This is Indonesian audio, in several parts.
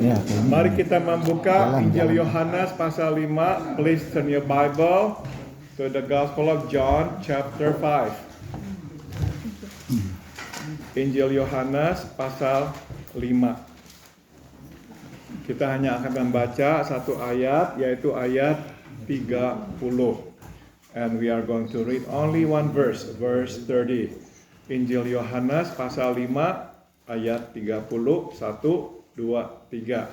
Ya, Mari kita membuka Injil Yohanes pasal 5. Please turn your Bible to the Gospel of John chapter 5. Injil Yohanes pasal 5. Kita hanya akan membaca satu ayat, yaitu ayat 30. And we are going to read only one verse, verse 30. Injil Yohanes pasal 5 ayat 30, 1, 2, 3.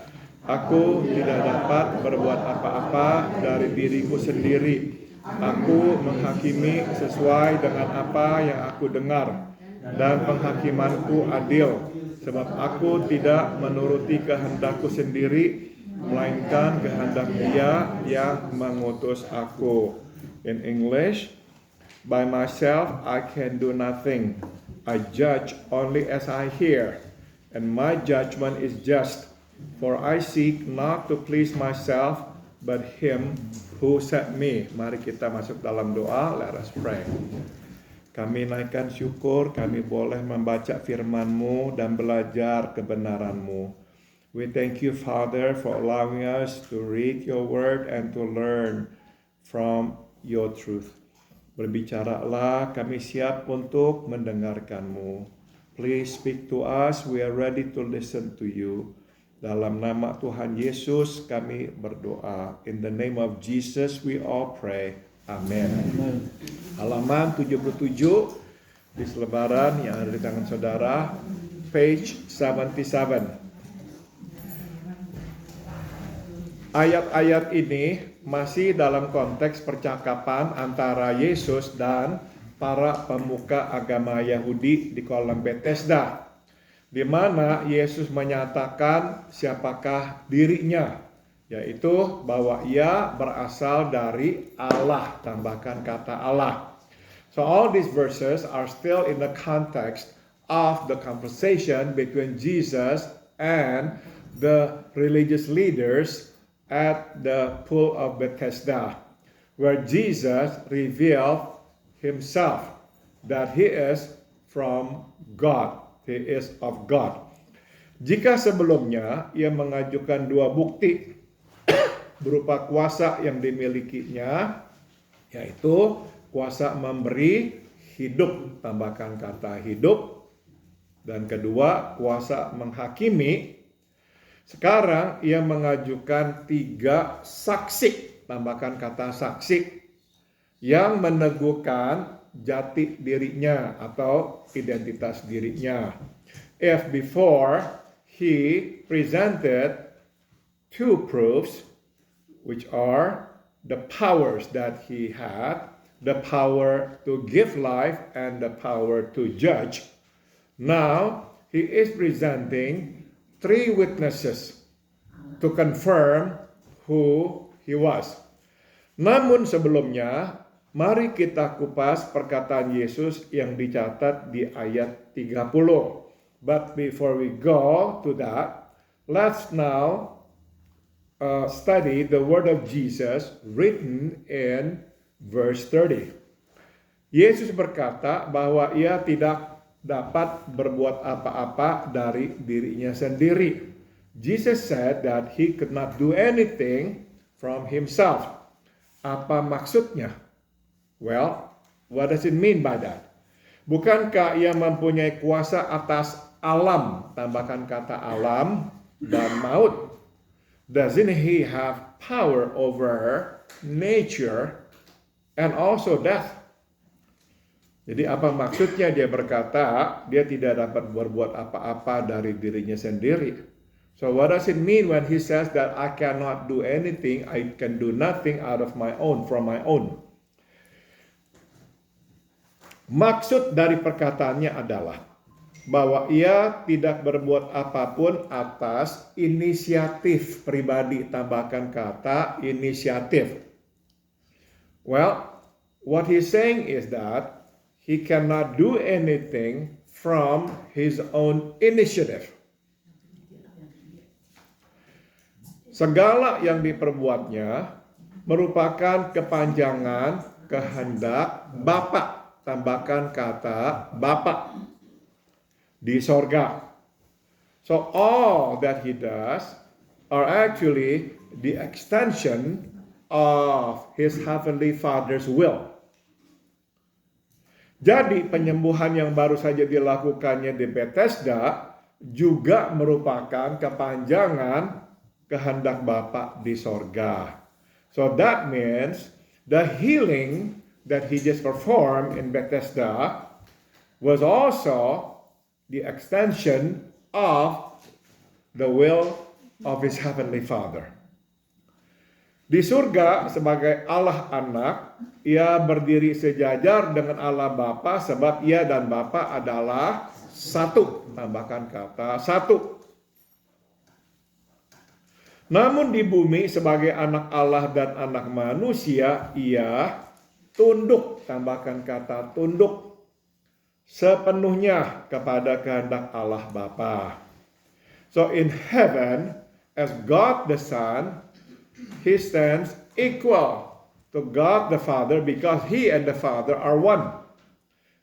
Aku tidak dapat berbuat apa-apa dari diriku sendiri. Aku menghakimi sesuai dengan apa yang aku dengar, dan penghakimanku adil, sebab aku tidak menuruti kehendakku sendiri, melainkan kehendak Dia yang mengutus aku. In English, by myself I can do nothing. I judge only as I hear, and my judgment is just. For I seek not to please myself, but Him who sent me. Mari kita masuk dalam doa. Let us pray. Kami naikkan syukur, kami boleh membaca firman-Mu dan belajar kebenaran-Mu. We thank you, Father, for allowing us to read your word and to learn from your truth. Berbicaralah, kami siap untuk mendengarkan-Mu. Please speak to us, we are ready to listen to you. Dalam nama Tuhan Yesus kami berdoa. In the name of Jesus we all pray. Amen. Halaman 77 di selebaran yang ada di tangan saudara, page 77. Ayat-ayat ini masih dalam konteks percakapan antara Yesus dan para pemuka agama Yahudi di kolam Bethesda, di mana Yesus menyatakan siapakah dirinya, yaitu bahwa ia berasal dari Allah, tambahkan kata Allah. So all these verses are still in the context of the conversation between Jesus and the religious leaders at the pool of Bethesda, where Jesus revealed himself that he is from God, he is of God. Jika sebelumnya ia mengajukan dua bukti berupa kuasa yang dimilikinya, yaitu kuasa memberi hidup, tambahkan kata hidup, dan kedua kuasa menghakimi. Sekarang ia mengajukan 3 saksi, tambahkan kata saksi, yang meneguhkan jati dirinya atau identitas dirinya. If before he presented 2 proofs, which are the powers that he had, the power to give life and the power to judge, now he is presenting 3 witnesses to confirm who he was. Namun sebelumnya, mari kita kupas perkataan Yesus yang dicatat di ayat 30. But before we go to that, let's now study the word of Jesus written in verse 30. Yesus berkata bahwa ia tidak dapat berbuat apa-apa dari dirinya sendiri. Jesus said that he could not do anything from himself. Apa maksudnya? Well, what does it mean by that? Bukankah ia mempunyai kuasa atas alam, tambahkan kata alam, dan maut? Doesn't he have power over nature and also death? Jadi apa maksudnya dia berkata dia tidak dapat berbuat apa-apa dari dirinya sendiri? So what does it mean when he says that I cannot do anything, I can do nothing out of my own, from my own? Maksud dari perkataannya adalah bahwa ia tidak berbuat apapun atas inisiatif pribadi, tambahkan kata inisiatif. Well, what he's saying is that he cannot do anything from his own initiative. Segala yang diperbuatnya merupakan kepanjangan kehendak Bapa, tambahkan kata Bapa, di sorga. So all that he does are actually the extension of his heavenly Father's will. Jadi penyembuhan yang baru saja dilakukannya di Bethesda juga merupakan kepanjangan kehendak Bapa di sorga. So that means the healing that he just performed in Bethesda was also the extension of the will of his heavenly Father. Di surga sebagai Allah anak, ia berdiri sejajar dengan Allah Bapa sebab ia dan Bapa adalah satu. Tambahkan kata satu. Namun di bumi sebagai anak Allah dan anak manusia, ia tunduk. Tambahkan kata tunduk sepenuhnya kepada kehendak Allah Bapa. So in heaven, as God the Son, he stands equal to God the Father because he and the Father are one.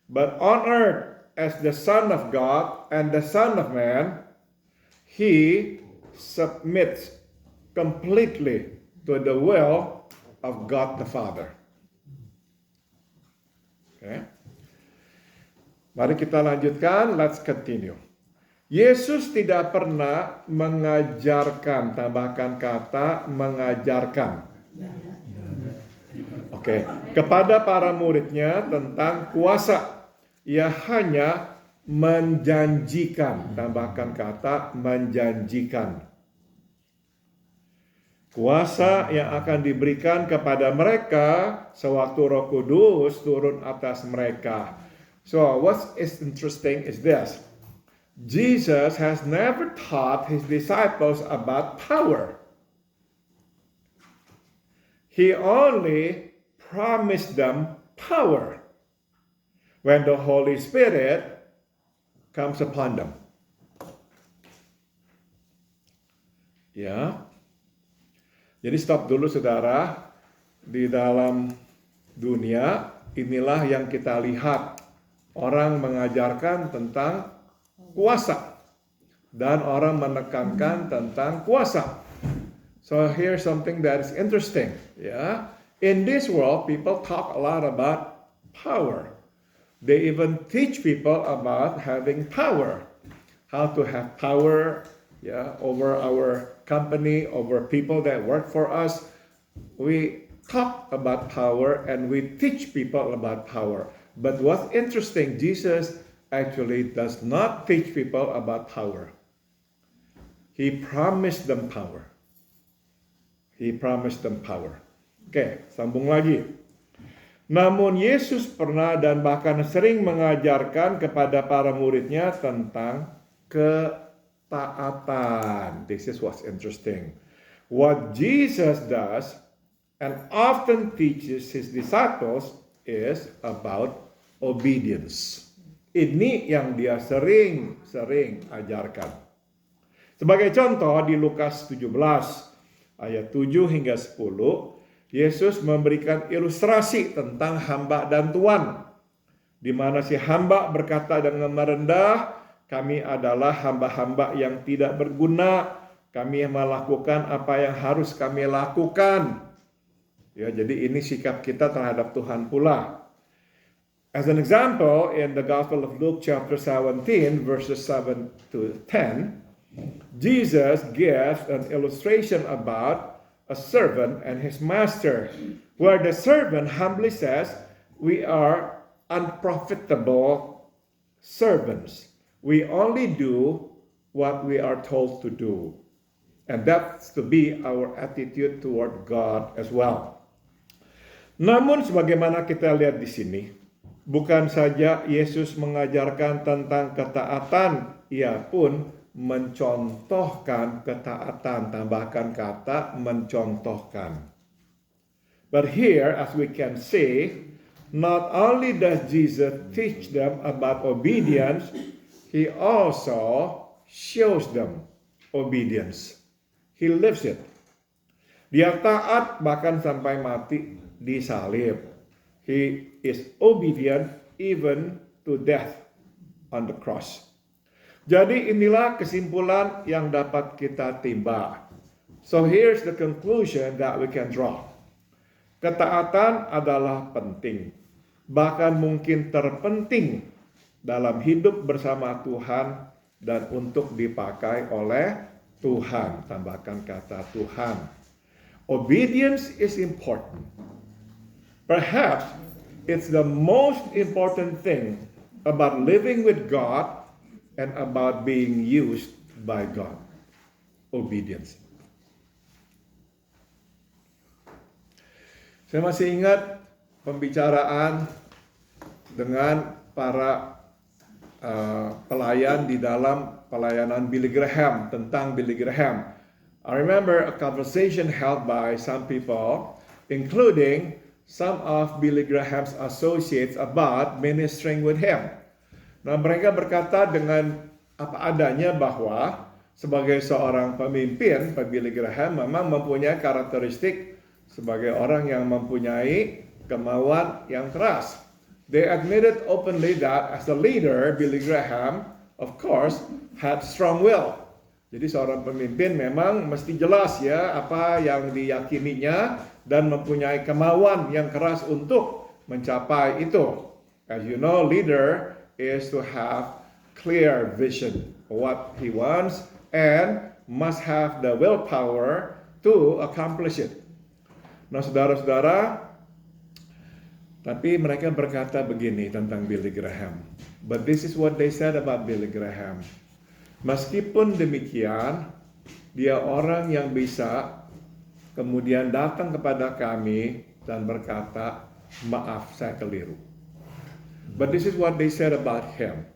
But on earth, as the Son of God and the Son of Man, he submits completely to the will of God the Father. Okay. Mari kita lanjutkan, let's continue. Yesus tidak pernah mengajarkan, tambahkan kata mengajarkan. Oke, kepada para muridnya tentang kuasa. Ia hanya menjanjikan, tambahkan kata menjanjikan. Kuasa yang akan diberikan kepada mereka sewaktu Roh Kudus turun atas mereka. So what is interesting is this. Jesus has never taught his disciples about power. He only promised them power when the Holy Spirit comes upon them. Ya. Jadi stop dulu saudara. Di dalam dunia inilah yang kita lihat. Orang mengajarkan tentang kuasa dan orang menekankan tentang kuasa. So here's something that is interesting, yeah. In this world, people talk a lot about power. They even teach people about having power, how to have power, yeah, over our company, over people that work for us. We talk about power and we teach people about power. But what's interesting, Jesus actually does not teach people about power. He promised them power. He promised them power. Oke, sambung lagi. Namun Yesus pernah dan bahkan sering mengajarkan kepada para muridnya tentang ketaatan. This is what's interesting. What Jesus does and often teaches his disciples is about obedience. Ini yang dia sering ajarkan. Sebagai contoh di Lukas 17 ayat 7 hingga 10, Yesus memberikan ilustrasi tentang hamba dan tuan. Di mana si hamba berkata dengan merendah, kami adalah hamba-hamba yang tidak berguna. Kami melakukan apa yang harus kami lakukan. Ya, jadi ini sikap kita terhadap Tuhan pula. As an example, in the Gospel of Luke chapter 17, verses 7 to 10, Jesus gives an illustration about a servant and his master, where the servant humbly says, we are unprofitable servants. We only do what we are told to do. And that's to be our attitude toward God as well. Namun sebagaimana kita lihat di sini, bukan saja Yesus mengajarkan tentang ketaatan, ia pun mencontohkan ketaatan, tambahkan kata mencontohkan. But here, as we can see, not only does Jesus teach them about obedience, he also shows them obedience. He lives it. Dia taat bahkan sampai mati di salib. He is obedient even to death on the cross. Jadi inilah kesimpulan yang dapat kita timba. So here's the conclusion that we can draw. Ketaatan adalah penting, bahkan mungkin terpenting dalam hidup bersama Tuhan dan untuk dipakai oleh Tuhan. Tambahkan kata Tuhan. Obedience is important. Perhaps it's the most important thing about living with God and about being used by God. Obedience. Saya masih ingat pembicaraan dengan para pelayan di dalam pelayanan Billy Graham, tentang Billy Graham. I remember a conversation held by some people, including some of Billy Graham's associates, about ministering with him. Nah, mereka berkata dengan apa adanya bahwa sebagai seorang pemimpin, Pak Billy Graham memang mempunyai karakteristik sebagai orang yang mempunyai kemauan yang keras. They admitted openly that as a leader, Billy Graham, of course, had strong will. Jadi seorang pemimpin memang mesti jelas ya apa yang diyakininya dan mempunyai kemauan yang keras untuk mencapai itu. As you know, leader is to have clear vision what he wants and must have the willpower to accomplish it. Nah, saudara-saudara, tapi mereka berkata begini tentang Billy Graham. But this is what they said about Billy Graham. Meskipun demikian, dia orang yang bisa kemudian datang kepada kami dan berkata, maaf, saya keliru. But this is what they said about him.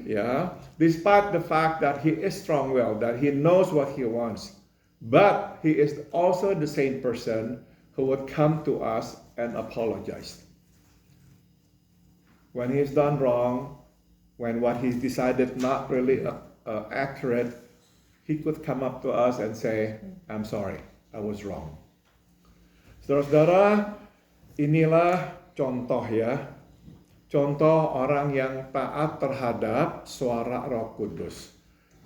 Yeah, despite the fact that he is strong-willed, that he knows what he wants, but he is also the same person who would come to us and apologize. When he's done wrong, when what he's decided not really accurate, he could come up to us and say, I'm sorry, I was wrong. Saudara-saudara, inilah contoh ya. Contoh orang yang taat terhadap suara Roh Kudus.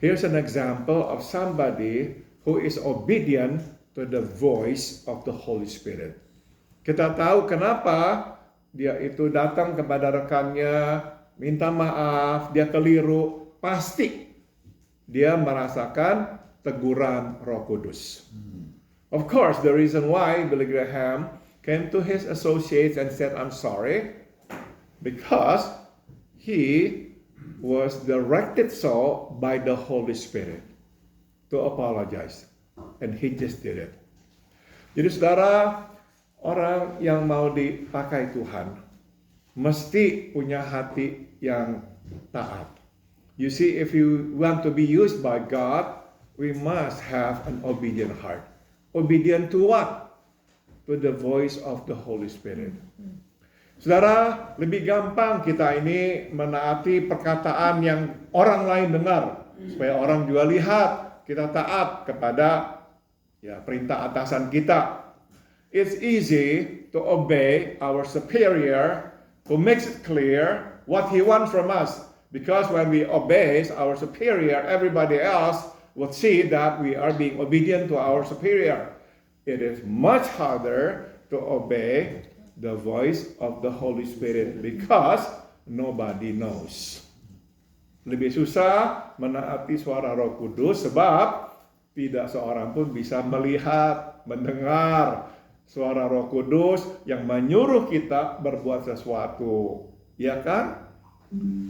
Here's an example of somebody who is obedient to the voice of the Holy Spirit. Kita tahu kenapa dia itu datang kepada rekannya, minta maaf, dia keliru, pasti dia merasakan teguran Roh Kudus. Of course, the reason why Billy Graham came to his associates and said, I'm sorry, because he was directed so by the Holy Spirit to apologize. And he just did it. Jadi saudara, orang yang mau dipakai Tuhan mesti punya hati yang taat. You see, if you want to be used by God, we must have an obedient heart. Obedient to what? To the voice of the Holy Spirit. Saudara, lebih gampang kita ini menaati perkataan yang orang lain dengar. Supaya orang juga lihat kita taat kepada perintah atasan kita. It's easy to obey our superior who makes it clear what he wants from us. Because when we obey our superior, everybody else will see that we are being obedient to our superior. It is much harder to obey the voice of the Holy Spirit because nobody knows. Lebih susah menaati suara Roh Kudus sebab tidak seorang pun bisa melihat, mendengar suara Roh Kudus yang menyuruh kita berbuat sesuatu. Ya kan?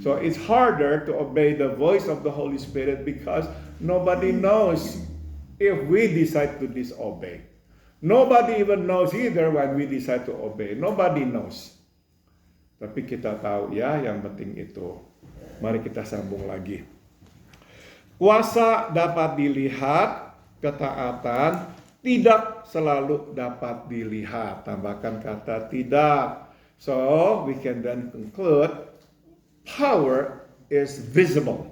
So it's harder to obey the voice of the Holy Spirit because nobody knows if we decide to disobey. Nobody even knows either when we decide to obey. Nobody knows. Tapi kita tahu ya, yang penting itu. Mari kita sambung lagi. Kuasa dapat dilihat, ketaatan tidak selalu dapat dilihat. Tambahkan kata tidak. So we can then conclude power is visible.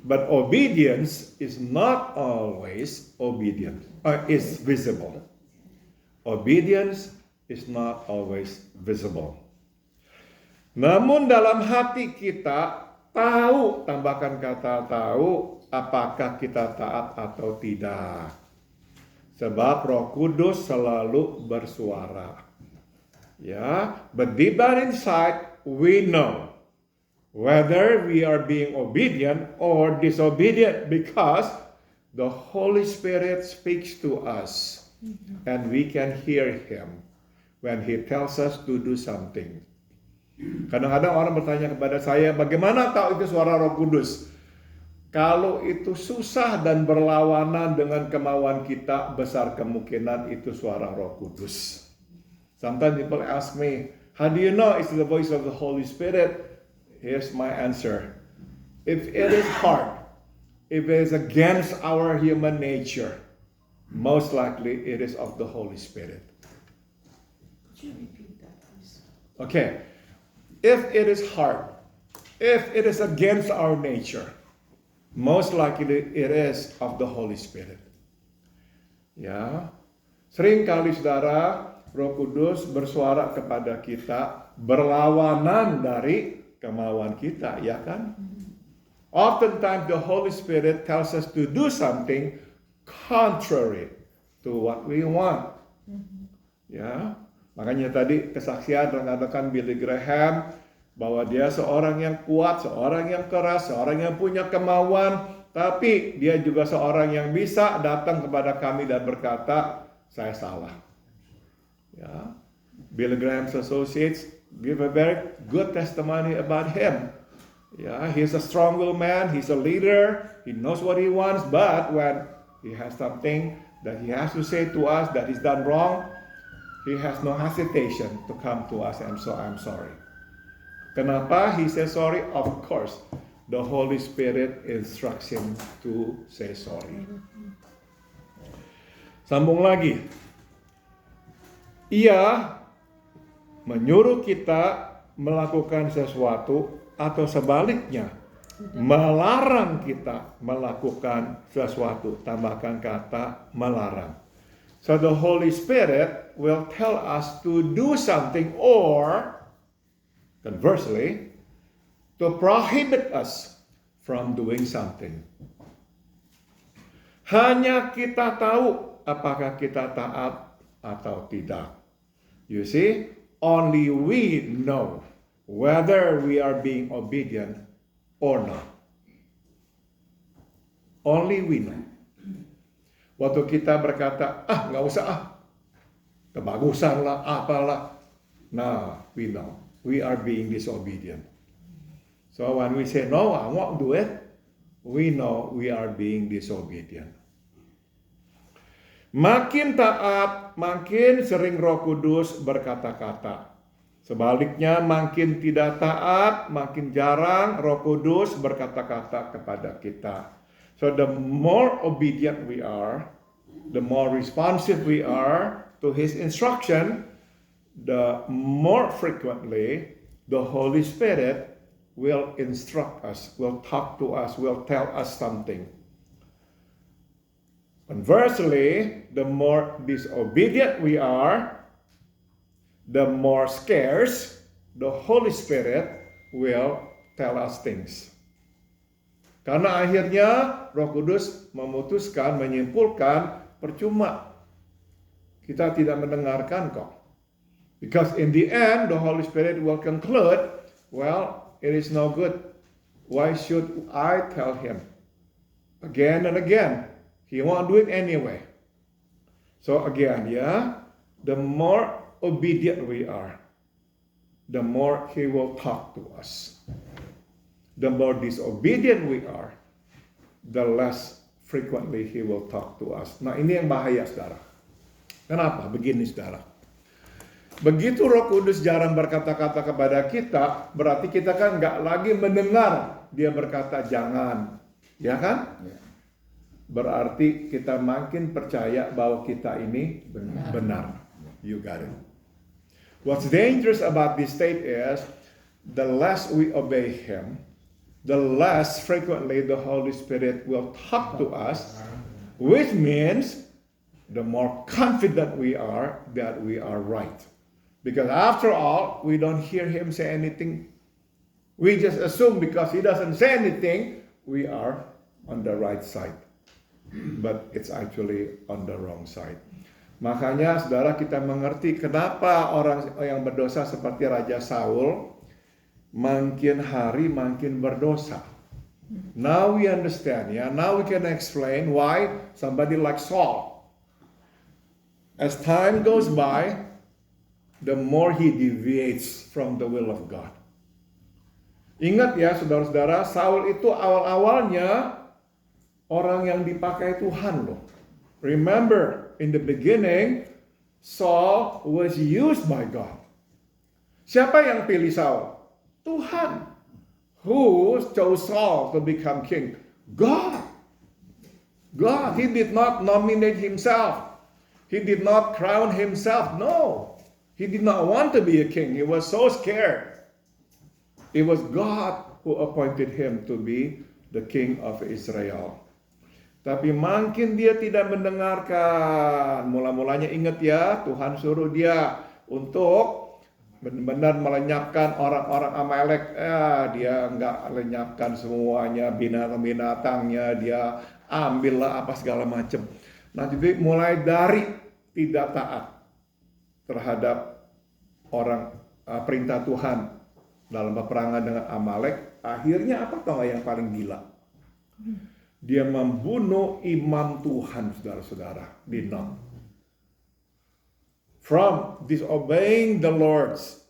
But obedience is not always is visible. Obedience is not always visible. Namun dalam hati kita tahu, tambahkan kata tahu, apakah kita taat atau tidak. Sebab Roh Kudus selalu bersuara. Ya, but deep down inside we know whether we are being obedient or disobedient, because the Holy Spirit speaks to us and we can hear Him when He tells us to do something. Kadang-kadang orang bertanya kepada saya, bagaimana tahu itu suara Roh Kudus? Kalau itu susah dan berlawanan dengan kemauan kita, besar kemungkinan itu suara Roh Kudus. Sometimes people ask me, how do you know it's the voice of the Holy Spirit? Here's my answer. If it is hard, if it is against our human nature, most likely it is of the Holy Spirit. Could you repeat that, please? Okay. If it is hard, if it is against our nature, most likely it is of the Holy Spirit. Ya. Seringkali saudara, Roh Kudus bersuara kepada kita berlawanan dari kemauan kita, ya kan? Oftentimes the Holy Spirit tells us to do something contrary to what we want. Ya, makanya tadi kesaksian rekan-rekan Billy Graham bahwa dia seorang yang kuat, seorang yang keras, seorang yang punya kemauan, tapi dia juga seorang yang bisa datang kepada kami dan berkata, saya salah. Ya, Billy Graham's associates give a very good testimony about him. Yeah, he's a strong-willed man, he's a leader, he knows what he wants, but when he has something that he has to say to us that he's done wrong, he has no hesitation to come to us and so I'm sorry. Kenapa he says sorry? Of course, the Holy Spirit instructs him to say sorry. Sambung lagi. Ia menyuruh kita melakukan sesuatu atau sebaliknya melarang kita melakukan sesuatu. Tambahkan kata melarang. So the Holy Spirit will tell us to do something or conversely to prohibit us from doing something. Hanya kita tahu apakah kita taat atau tidak. You see, only we know whether we are being obedient or not. Only we know. Waktu kita berkata, nggak usah kebagusan lah, apalah. Now we know we are being disobedient. So when we say, no, I won't do it, we know we are being disobedient. Makin taat, makin sering Roh Kudus berkata-kata. Sebaliknya, makin tidak taat, makin jarang Roh Kudus berkata-kata kepada kita. So the more obedient we are, the more responsive we are to His instruction, the more frequently the Holy Spirit will instruct us, will talk to us, will tell us something. Conversely, the more disobedient we are, the more scarce the Holy Spirit will tell us things. Karena akhirnya Roh Kudus memutuskan, menyimpulkan, percuma. Kita tidak mendengarkan kok. Because in the end, the Holy Spirit will conclude, well, it is no good. Why should I tell him? Again and again. He won't do it anyway. So again, the more obedient we are, the more He will talk to us. The more disobedient we are, the less frequently He will talk to us. Nah, ini yang bahaya, saudara. Kenapa? Begini, saudara. Begitu Roh Kudus jarang berkata-kata kepada kita, berarti kita kan nggak lagi mendengar Dia berkata jangan. Ya kan? Ya. Berarti kita makin percaya bahwa kita ini benar. You got it. What's dangerous about this state is the less we obey Him, the less frequently the Holy Spirit will talk to us, which means the more confident we are that we are right. Because after all, we don't hear Him say anything We just assume because he doesn't say anything, we are on the right side. But it's actually on the wrong side. Makanya saudara kita mengerti kenapa orang yang berdosa seperti Raja Saul makin hari makin berdosa. Now we understand, ya. Now we can explain why somebody like Saul, as time goes by, the more he deviates from the will of God. Ingat ya saudara-saudara, Saul itu awal-awalnya orang yang dipakai Tuhan loh. Remember, in the beginning, Saul was used by God. Siapa yang pilih Saul? Tuhan. Who chose Saul to become king? God. God. He did not nominate himself. He did not crown himself. No. He did not want to be a king. He was so scared. It was God who appointed him to be the king of Israel. Tapi makin dia tidak mendengarkan. Mula-mulanya ingat ya, Tuhan suruh dia untuk benar-benar melenyapkan orang-orang Amalek. Dia nggak lenyapkan semuanya, binatang-binatangnya. Dia ambillah apa segala macam. Nah, jadi mulai dari tidak taat terhadap orang perintah Tuhan dalam peperangan dengan Amalek, akhirnya apa tau yang paling gila? Dia membunuh imam Tuhan, saudara-saudara, di Nob. From disobeying the Lord's,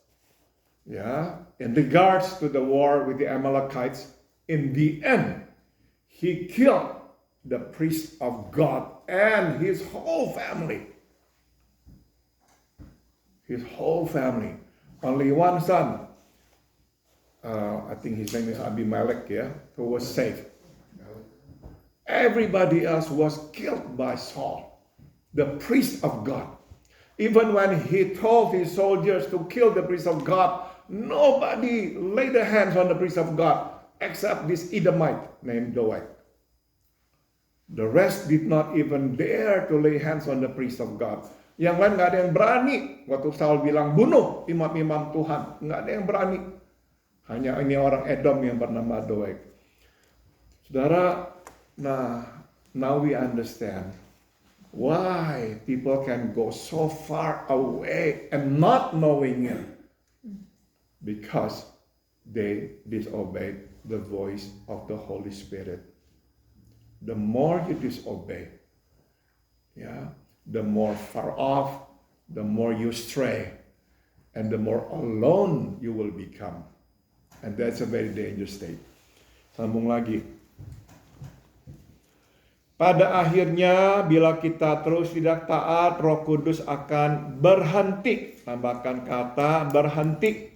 in regards to the war with the Amalekites, in the end, he killed the priest of God and his whole family. His whole family. Only one son, I think his name is Abimelech, who was saved. Everybody else was killed by Saul, the priest of God. Even when he told his soldiers to kill the priest of God, nobody laid their hands on the priest of God except this Edomite named Doeg. The rest did not even dare to lay hands on the priest of God. Yang lain nggak ada yang berani. Waktu Saul bilang bunuh imam-imam Tuhan, nggak ada yang berani. Hanya ini orang Edom yang bernama Doeg. Saudara, now we understand why people can go so far away and not knowing it. Because they disobeyed the voice of the Holy Spirit. The more you disobey, the more far off, the more you stray, and the more alone you will become. And that's a very dangerous state. Sambung lagi. Pada akhirnya, bila kita terus tidak taat, Roh Kudus akan berhenti. Tambahkan kata berhenti.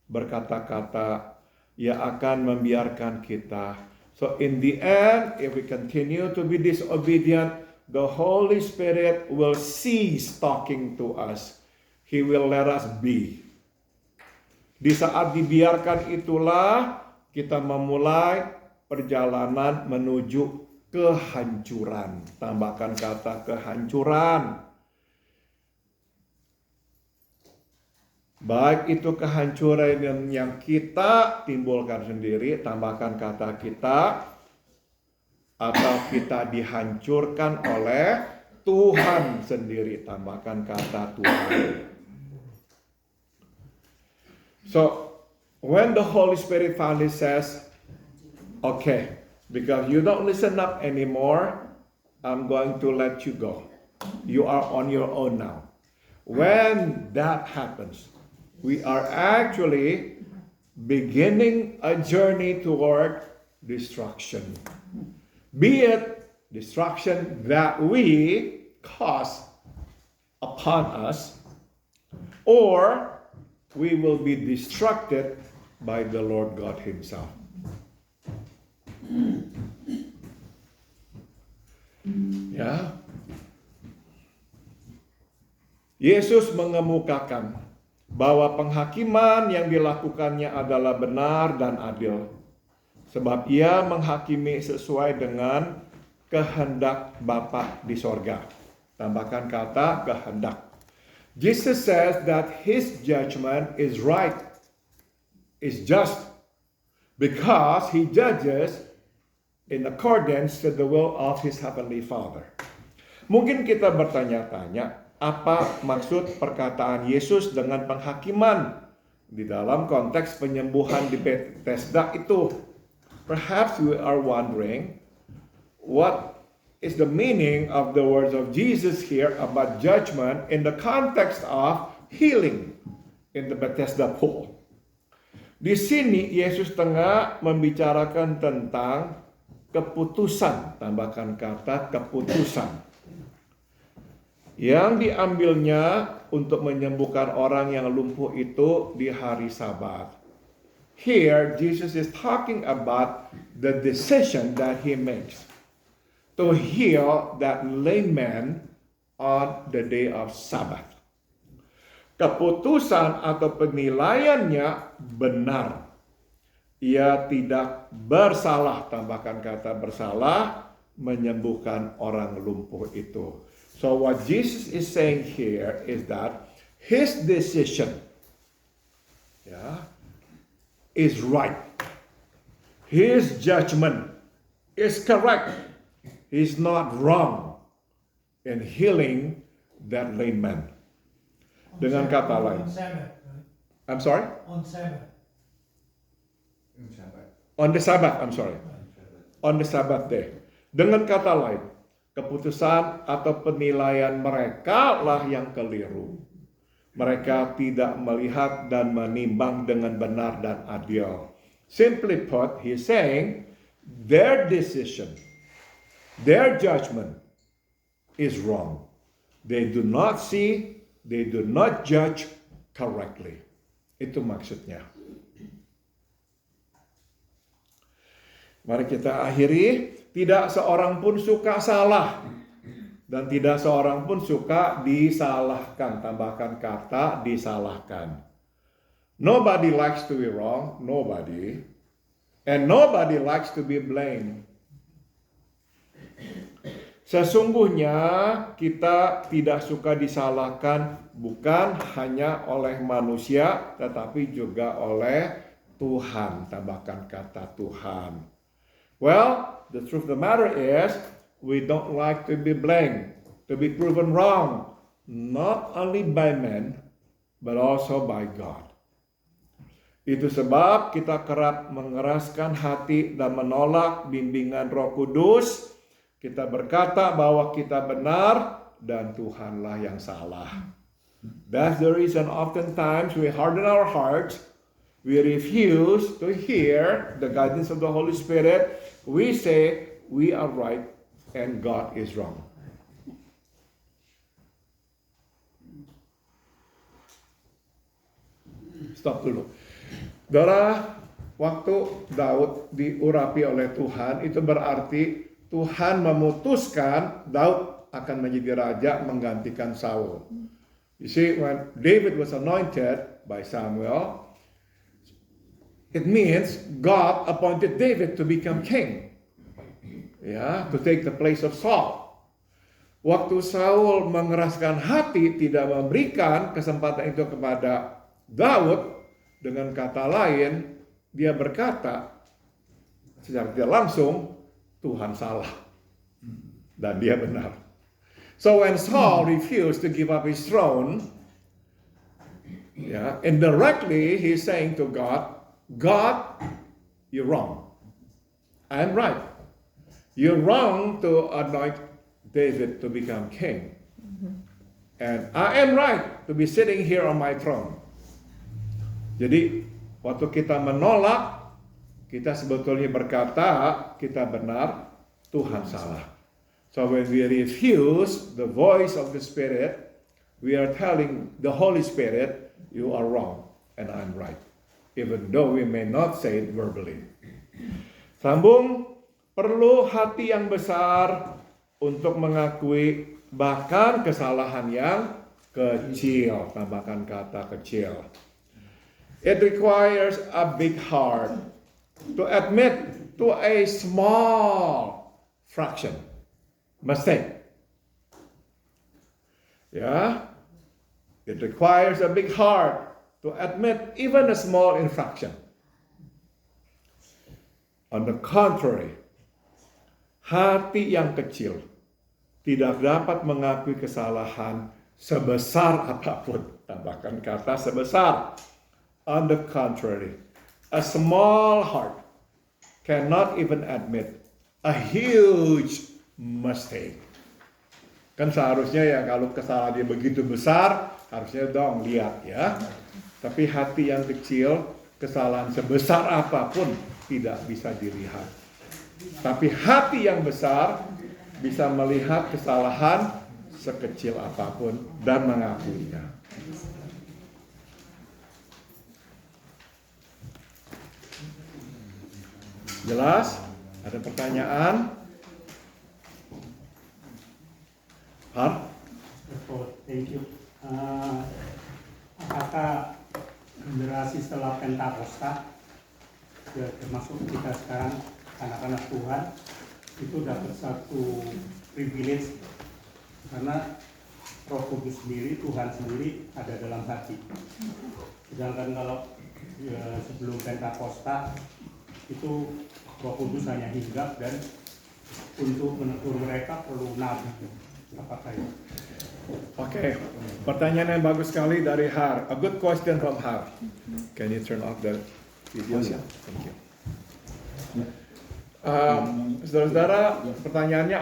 Berkata-kata, Ia akan membiarkan kita. So in the end, if we continue to be disobedient, the Holy Spirit will cease talking to us. He will let us be. Di saat dibiarkan itulah kita memulai perjalanan menuju kehancuran. Tambahkan kata kehancuran. Baik itu kehancuran yang kita timbulkan sendiri, tambahkan kata kita, atau kita dihancurkan oleh Tuhan sendiri, tambahkan kata Tuhan. So, when the Holy Spirit finally says, okay, because you don't listen up anymore, I'm going to let you go. You are on your own now. When that happens, we are actually beginning a journey toward destruction. Be it destruction that we cause upon us, or we will be destructed by the Lord God Himself. Ya, Yesus mengemukakan bahwa penghakiman yang dilakukannya adalah benar dan adil, sebab Ia menghakimi sesuai dengan kehendak Bapa di sorga. Tambahkan kata kehendak. Jesus says that His judgment is right, is just, because he judges in accordance to the will of his heavenly Father. Mungkin kita bertanya-tanya, apa maksud perkataan Yesus dengan penghakiman di dalam konteks penyembuhan di Bethesda itu? Perhaps you are wondering, what is the meaning of the words of Jesus here about judgment in the context of healing in the Bethesda pool? Di sini Yesus tengah membicarakan tentang keputusan, tambahkan kata keputusan, yang diambilnya untuk menyembuhkan orang yang lumpuh itu di hari Sabat. Here Jesus is talking about the decision that he makes to heal that lame man on the day of Sabbath. Keputusan atau penilaiannya benar. Ia tidak bersalah, tambahkan kata bersalah, menyembuhkan orang lumpuh itu. So what Jesus is saying here is that his decision is right. His judgment is correct. He's not wrong in healing that lame man. Dengan kata lain. On Sabbath, right? I'm sorry? On Sabbath. On the Sabbath, I'm sorry. On the Sabbath day. Dengan kata lain, keputusan atau penilaian mereka lah yang keliru. Mereka tidak melihat dan menimbang dengan benar dan adil. Simply put, he's saying their decision, their judgment is wrong. They do not see, they do not judge correctly. Itu maksudnya. Mari kita akhiri. Tidak seorang pun suka salah. Dan tidak seorang pun suka disalahkan. Tambahkan kata disalahkan. Nobody likes to be wrong. Nobody. And nobody likes to be blamed. Sesungguhnya kita tidak suka disalahkan bukan hanya oleh manusia, tetapi juga oleh Tuhan. Tambahkan kata Tuhan. Well, the truth of the matter is, we don't like to be blamed, to be proven wrong, not only by men, but also by God. Itu sebab kita kerap mengeraskan hati dan menolak bimbingan Roh Kudus. Kita berkata bahwa kita benar dan Tuhanlah yang salah. That's the reason oftentimes we harden our hearts. We refuse to hear the guidance of the Holy Spirit. We say we are right and God is wrong. Stop dulu. Saudara, waktu Daud diurapi oleh Tuhan, itu berarti Tuhan memutuskan Daud akan menjadi raja menggantikan Saul. You see, when David was anointed by Samuel, it means God appointed David to become king. To take the place of Saul. Waktu Saul mengeraskan hati tidak memberikan kesempatan itu kepada Daud, dengan kata lain, dia berkata secara tidak langsung, Tuhan salah. Dan dia benar. So when Saul refused to give up his throne, indirectly he's saying to God, God, you're wrong. I'm right. You're wrong to anoint David to become king. And I am right to be sitting here on my throne. Jadi, waktu kita menolak, kita sebetulnya berkata, kita benar, Tuhan salah. So when we refuse the voice of the Spirit, we are telling the Holy Spirit, you are wrong and I'm right. Even though we may not say it verbally. Sambung, perlu hati yang besar untuk mengakui bahkan kesalahan yang kecil. Tambahkan kata kecil. It requires a big heart to admit to a small fraction mistake. It requires a big heart to admit even a small infraction. On the contrary, hati yang kecil tidak dapat mengakui kesalahan sebesar apapun. Tambahkan kata sebesar. On the contrary, a small heart cannot even admit a huge mistake. Kan seharusnya ya kalau kesalahan dia begitu besar, harusnya dong lihat ya. Tapi hati yang kecil, kesalahan sebesar apapun tidak bisa dilihat. Tapi hati yang besar bisa melihat kesalahan sekecil apapun dan mengakuinya. Jelas? Ada pertanyaan? Har? Thank you. Apakah generasi setelah Pentakosta, ya, termasuk kita sekarang anak-anak Tuhan, itu dapat satu privilege karena Roh Kudus sendiri, Tuhan sendiri ada dalam hati. Sedangkan kalau ya, sebelum Pentakosta itu Roh Kudus hanya hinggap dan untuk menegur mereka perlu nabi. Apakah itu? Oke, pertanyaan yang bagus sekali dari Har. A good question from Har. Can you turn off the video? Thank you. Saudara-saudara, pertanyaannya